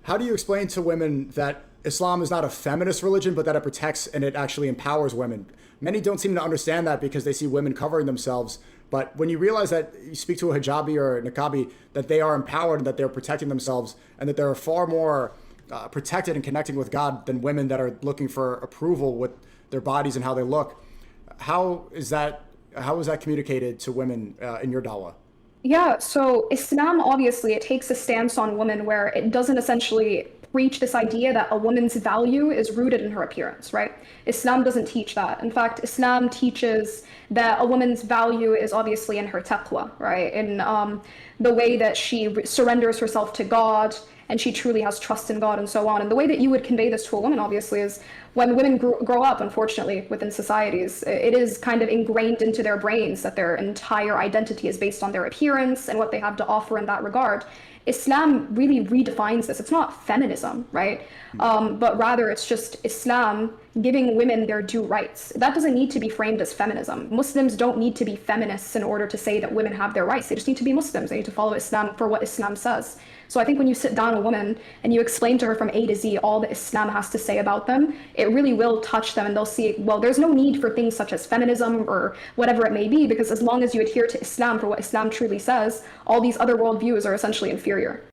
How do you explain to women that Islam is not a feminist religion, but that it protects and it actually empowers women? Many don't seem to understand that because they see women covering themselves. But when you realize that you speak to a hijabi or a Nakhabi, that they are empowered and that they're protecting themselves and that they're far more protected and connecting with God than women that are looking for approval with their bodies and how they look. How is that communicated to women in your Dala? Yeah, so Islam, obviously, it takes a stance on women where it doesn't essentially preach this idea that a woman's value is rooted in her appearance, right? Islam doesn't teach that. In fact, Islam teaches that a woman's value is obviously in her taqwa, right? In the way that she surrenders herself to God and she truly has trust in God and so on. And the way that you would convey this to a woman, obviously, is when women grow up, unfortunately, within societies, it is kind of ingrained into their brains that their entire identity is based on their appearance and what they have to offer in that regard. Islam really redefines this. It's not feminism, right? But rather it's just Islam giving women their due rights. That doesn't need to be framed as feminism. Muslims don't need to be feminists in order to say that women have their rights. They just need to be Muslims. They need to follow Islam for what Islam says. So I think when you sit down a woman and you explain to her from A to Z all that Islam has to say about them, it really will touch them and they'll see, well, there's no need for things such as feminism or whatever it may be, because as long as you adhere to Islam for what Islam truly says, all these other worldviews are essentially inferior.